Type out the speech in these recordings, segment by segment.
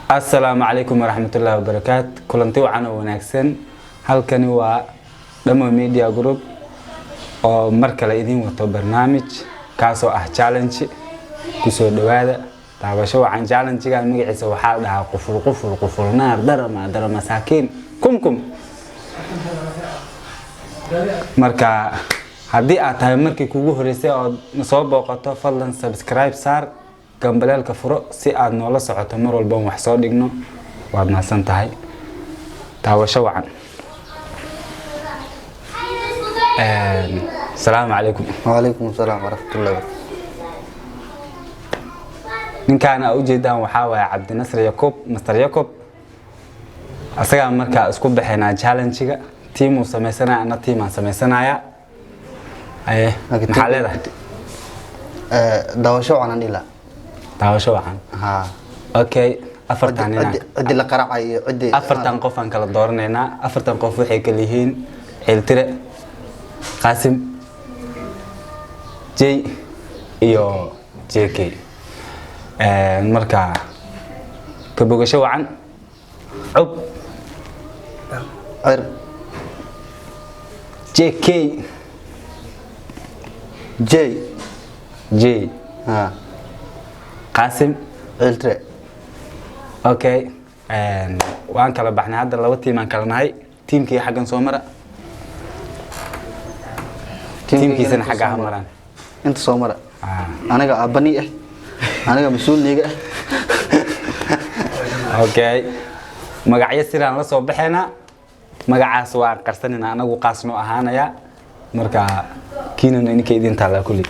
السلام عليكم ورحمة الله وبركاته. كلنتي وعنا وناكسن halkani waa Damo Media Group oo markale idin wato barnaamij kaasoo ah challenge ku soo dhawaada taabasho waxaan challenge-ga magaciisa waxa la dhahaa quful naar darama saakiin kumkum marka haddii aad tahay markii kugu horeysay oo soo booqato fadlan subscribe saar gambaleelka furo si aad noola socoto mar walba wax soo dhigno waad mahadsan tahay taabasho wacan. السلام عليكم. وعليكم السلام ورحمة الله وبركاته. من كان أوجده وحاوى عبد النصر يعقوب مستر يعقوب أسرع مركز أسكوب بحنا challenge تيم وسميسنا أنا تيم سميسنا يا أيه محل ده دوشوا عن نيلا دوشوا عن ها أوكي أفرتنا عدي لقرع عدي أفرتن قف عن كلا دورنا أفرتن قف وحي كليهين حيلترى قاسم جي إيو جيكي مركا كبوغشو عن عب عرب جيكي جي ها قاسم التري اوكي وان كلا بحنا هذا لو تيم ان كلا نهي تيم كي حقن سو مره تيم كي سن حقها مران انت سو مره انا ابني انا مسؤول ليغا اوكي magacyo siraan la soo baxeena magacaas waa qarsanina anagu qaasno ahaanaya marka kiinana inka idin taala kulli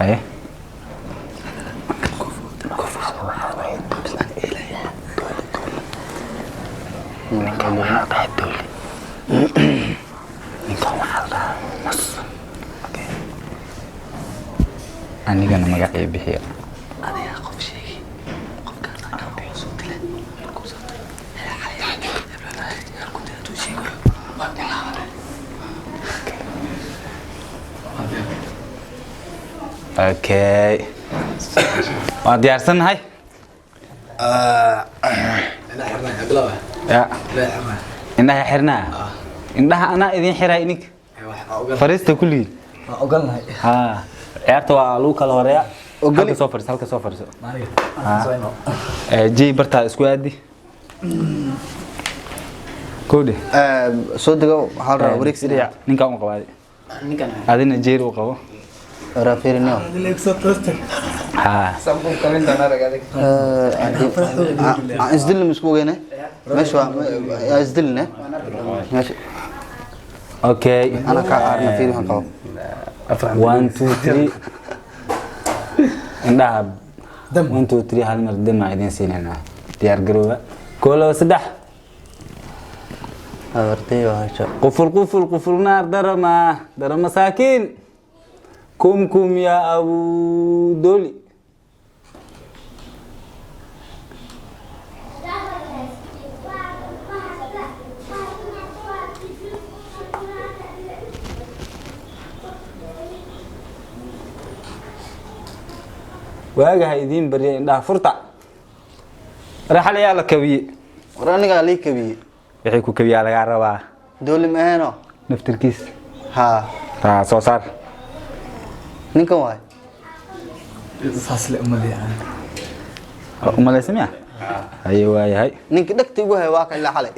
ايه أنا كنا مقاعد بحير. أنا يا قف شيء قف كان أنا وصلت له الكوسات يا كنت أتوشي أوكي. وادي أرسل هاي. أنا حرنا قبله. يا. لا حرنا. إنها حرنا. إنها أنا إذن حرا إنك. فرست كلي. أقولنا. ها. عرفتوا لوكا لوريا. هلك سوفرس هلك سوفرس. جي برتا اسكوادي. كودي. صدقوا حال وريك سريع. نينكا مقبادي. نينكا. هذين جيرو قبو. رافيرنيو. ها. سامبو كمين دانا رجالك. ازدل مسكوجينه. ماشي ازدلنا. ماشي. اوكي. أنا كأرنا فيه هنقاو. 1 2 3 عندها دم 1 2 3 هالمر دم عايدين سيننا ديار قروبة كله سدح أورتي وهالشيء قفل نار درما ساكين كم يا أبو دولي واجه يدين بري ده فرطة رحلة يا لكبي وراني قال لي كبي يحكوا كبي على عربة دول ما هنا نفتر كيس ها صار نينكم واي فاصل أملي يعني أمال اسمها أيوة هاي نينك دكتي وهي واقع اللي حالي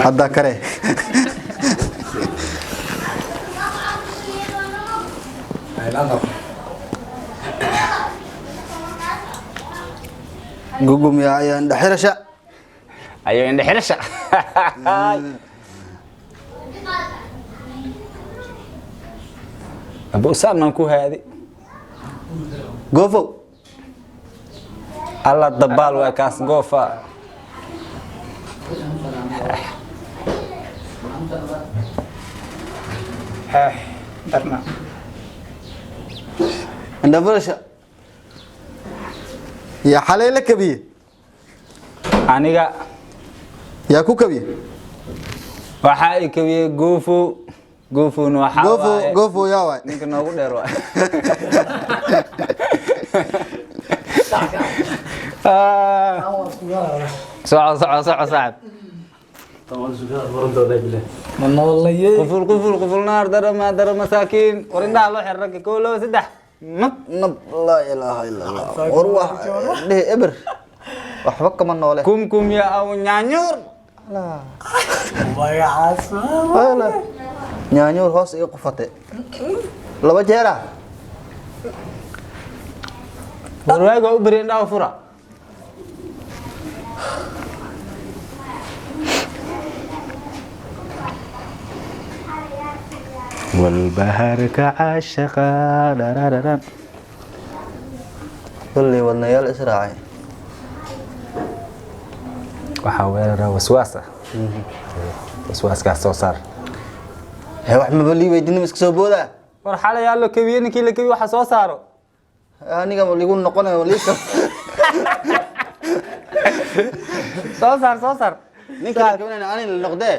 حدا كره قوم يا عند حرشة أيوة عند حرشة أبو أسامة نكو هذه قوفو الله الدبال وكاس قوفا darna indhafarasha yaa xalay la kabiye aniga yaa ku kabiye waxa ay kabiyay goofuna waxa goofo yaa waay ninka noogu dheer waa صعب صعب من والله قفل نار در مساكين ورنا الله حرك كله سدح nab laa ilaaha illa allah war wax dhihi eber waxba kama noole كم يا أو نانيور nyaanyuur hoos iga qufate laba jeera ورواقة أبري إنها فرع والبحر كعاشقا kulley wadnayaal israacay waxaa weerara waswaasa waswaaskaas soo saar wax maba lii weydinima iska soo boodaa war xalay yaallo kabiye ninkii la kabiye waxa soo saaro aniga ligu noqonayo liika soo saar ninka la kabinayna ani la noqdee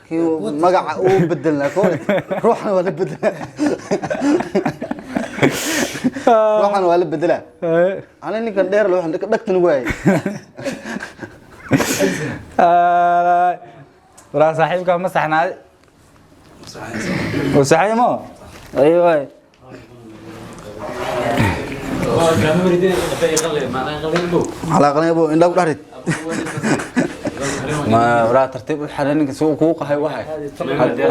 kii magaca uu bedelnaa koole ruuxna waa la bedelaa ruuxna waa la bedelaa ani ninkan dheer la waxaan dhagtan waayay waraa saaxiibka ma saxnaaday وصحيح ايوه على قنيبو إن لو دارت ما ورا ترتيب الحنان سوق كوق هاي وهاي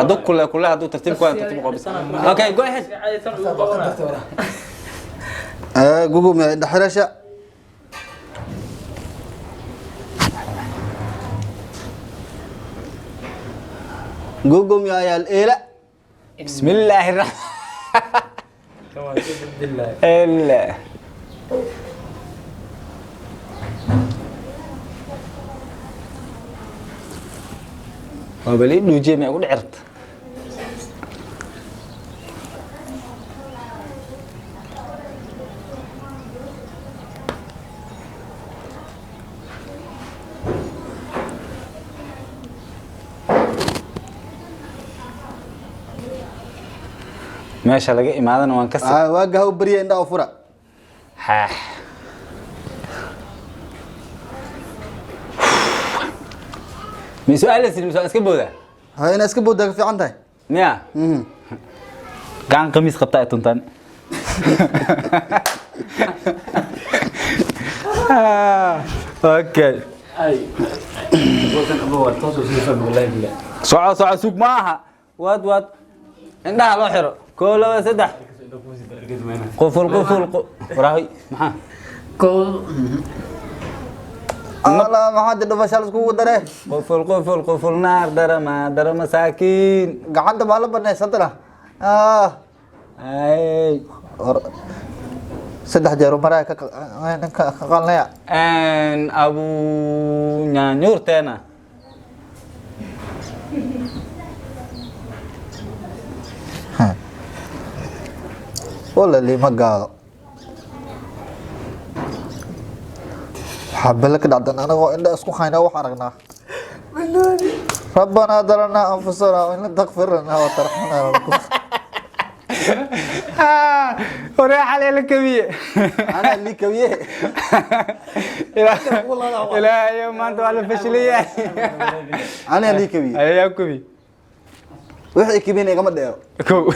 هذوك كلها هذو ترتيب كويس ترتيب قبس اوكي جو اهيد جوجو ما دحرشة جوجو يا الإله بسم الله الرحمن الله وبلي نوجي ما يقول عرت ماشي لقى إمادنا وانكسر واجهوا بريه إنه أفرع ها من سؤال اسكبو ده هاي ناس كبود ده في عندها ميا كان قميص قطعة تنتن اوكي صعا سوق معها واد عندها لوحر كله سدح قفل وراهي محا الله ما حد دفع شالس كود ده قفل نار در مساكين قعدت بالا بنا سطرة اي سدح جارو مرا قالنا يا ان ابو نانيور تانا ولا اللي ما قال حبلك دعنا انا وإن اسكو خاينا وحرقنا ربنا ضرنا انفسنا وان تغفر لنا وترحمنا وراح على الكبير انا اللي كبيه لا يا ما انت على فشليه انا اللي كبيه يا كبي وحي كبيني كما دير كو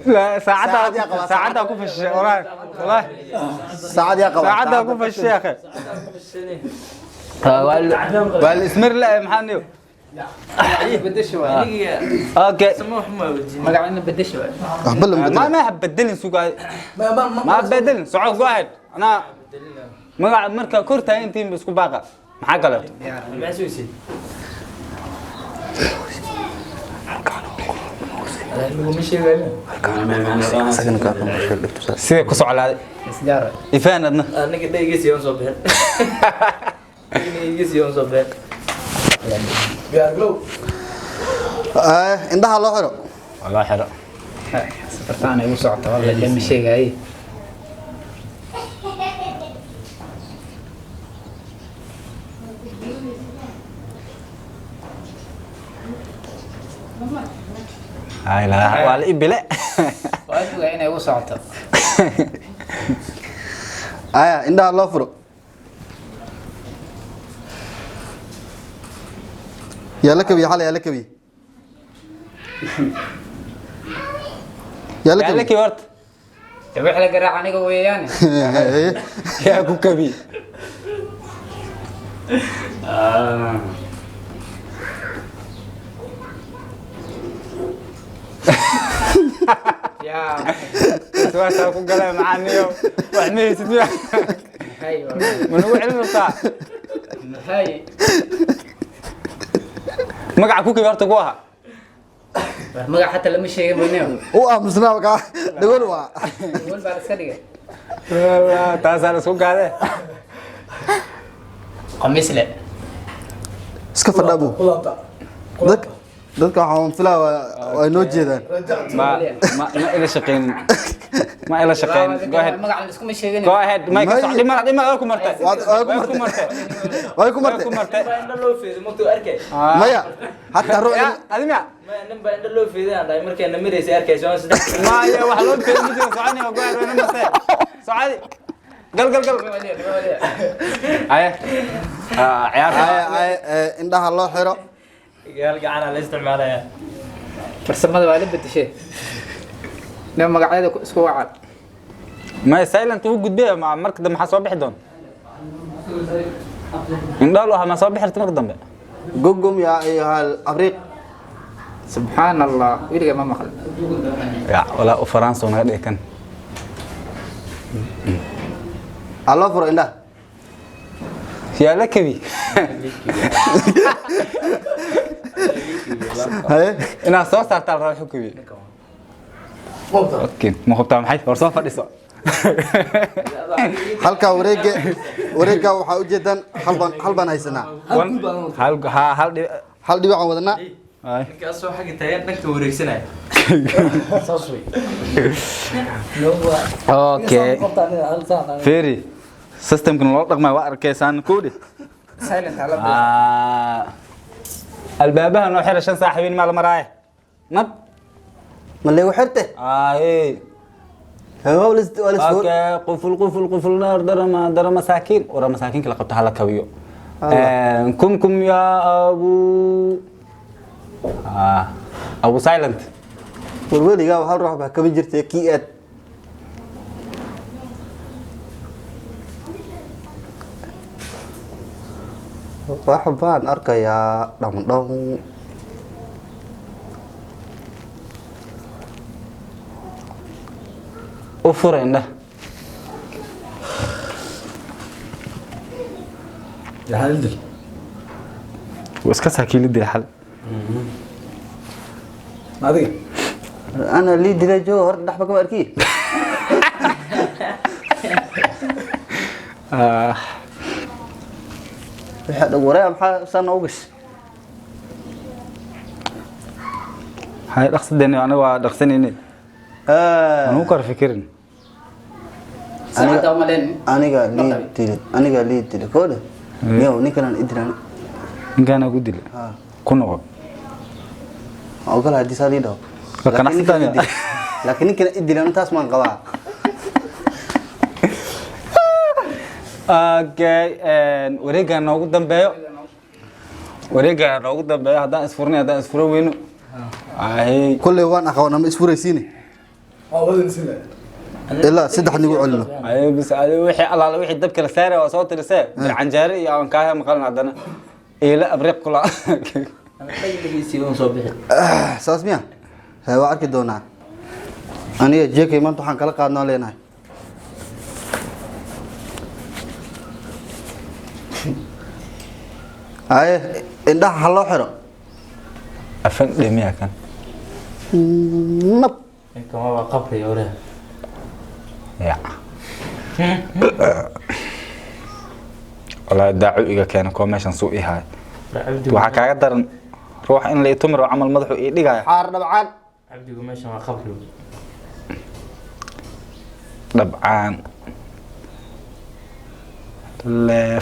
لا ساعتها اكو في الشيخ والله ساعد يا قبا ساعتها اكو في الشيخ والاسمر لا محانيو بدش واي اوكي سموح ما قاعدين بدش واي ما بدلن سوق ما بدلن سوق واحد انا ما مركا كورتا انتي بس باقه ما قالت ما سويسي سيدي كسو على سجارة إفان أدنى أنا كده يجي يوم صبح يجي يوم صبح بيارجلو indhaha loo xiro والله حلو safartaan ay u socoto walla lama sheegay هاي لا والله إبلة waa ogaa inay u socoto indhaha loo furo yaa la kabiye xalay yaa la kabiye yaa la قال لك kabiye يا ورد wixii la garaac aniga weeyaan يا كوكبي yaa سواء سأكون قال معاني وحمي سدوع hay من هو علم الصح hay مقع كوكي ورد قوها magac xataa lama sheegin weynayo u aamusnaa markaa dhagoon waa wal baa iska dhigay والله تاسع السوق هذا qamiis le iska fadhaabu dadka waxaan filaa waa inoo jeedaan ما إلى شقين ما إلى شقين go ahead magac la iskuma sheegin go ahead ما يكسر دي ما أكو مرتين way ku martay indha loo fiiday maqtuu arkay maya hataa ruux هذه ما nin baa indha loo fiiday aan dhahay markay namiraysa arkayso aan saddex ما هي وحلون في المدينة صعاني وقاعد وين مرتين صعادي قل هاي عيار indhaha loo xiro gaal gacan la isticmaalaya farsamada waa la bedeshay nin magacyada isku wacan ما سايلنت وجود بيه مع مركز ما حصل بحدون إن دالو ما صار بحرت مركز ضمن gogom yaa hal abriiq subxaan allah weliga ma maqal يا ولا فرنسا ونقدر كان ha loo furo indhaha يا لكبي haye أنا صوت صار ترى راح كبي أوكي ما خبط عم حي ورصاف فريسة halkaa wareega waxaa u jeedaan hal baan haysanaa hal dhibicaan wadanaa ninkaasoo xagga taagan dhanka wareegsanaya أوكي فيري سيستم كنا لو رقم وقر كيسان كودي silent ala البابها نوع حرشان صاحبين مال مرايه نب ma leegu xirte إيه walis اوكي قفل نار در مساكين ورا مساكين كلا قبتها لك كبيو كم يا ابو سايلنت warweligaa hal ruux baa kaba jirtay kii aad wax baan arkayaa dhamdham وفرين ده الحال دل واسكا كيلو دي حل adiga ana lii dilay joo hor dhaxba kama arkii waxa wareey maxaa san ugu gas هاي دقسدني انا وا دقسنيني انا كور فكرين saacada uma leen aniga lii dilay kooda yow ninkan idran ان كان اقول لي كنو اوغل hadii saadi dhaw قناعتني laakiin ninkan idran taas maan qabaa اوكي wareega noogu dambeeyo hadaan isfuro weyno ay kulay waan aqoonama isfuraysiini ilaa saddex nigu celino ay bis ay wixii allaala wixii dabka la saaray waa soo tirisay canjaare iyo aan kaaha maqalna hadana ila abriq kula qayligiisii uu soo bixi saas miya waa arki doonaa aniga jeekay maanta waxaan kala qaadnaa leenahay ay indhaha ha loo xiro afan dhimiya kan nab kama waa qabri hore ya wala daacu iga keena ko meeshan soo ihay waxa kaaga daran ruux in la itumir oo camal madaxu ii dhigaya xaar dhabcaan cabdigu meeshan waa qabri dabcaan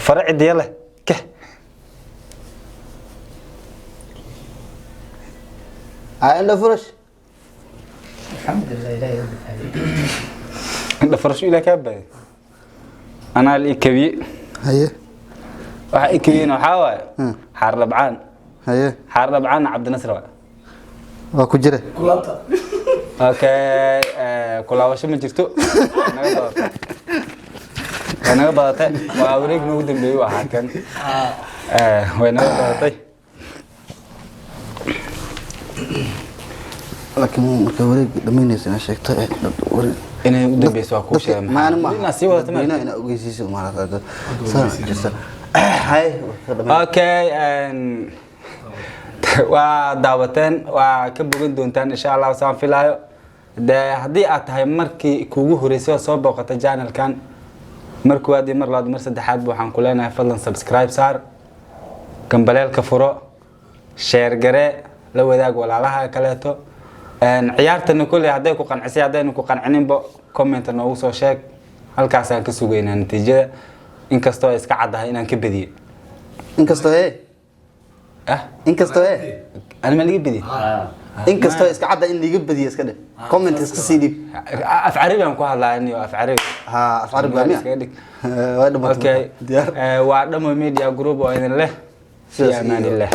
فرع دياله كه عنده فرش الحمد لله إلهي رب العالمين. عند فرش إلى كبه أنا الإكبي هيه واحد إكبيين وحاوى حار ربعان هيه حار ربعان عبد النصر واكو جري أوكي كل أول شيء ما جرتو أنا بطل وأوريك نودم بيو هاكن وين بطل لكن marka wareeg dhameynaysa sheegto inay u dambayso waa ku sheegay ma ina si wada tamam ina ogeysiiso maaragtay saan hay okay waa daawateen waa ka bogan doontaan insha Allah saan filaayo hadii aad tahay markii kuugu horeysay soo booqata channel-kan markuu aad mar labaad mar saddexaad waxaan ku leenahay fadlan subscribe saar gambaleelka furo share gare la wadaag walaalaha kaleeto ciyaartana kulli haday ku qancisay hadaynu ku qancininba comment noogu soo sheeg halkaas aan ka sugeynaa natiijada inkastoo iska cadahay inaan ka badiyo inkastoo ana ma liga badiyo inkastoo iska cadda in liga badiyo iska dhig comment iska sii dhib af carabi aan ku hadlaayay af carabi af carabi baa iska dhig okay waa Damo Media Group oo idin leh fi amaan illah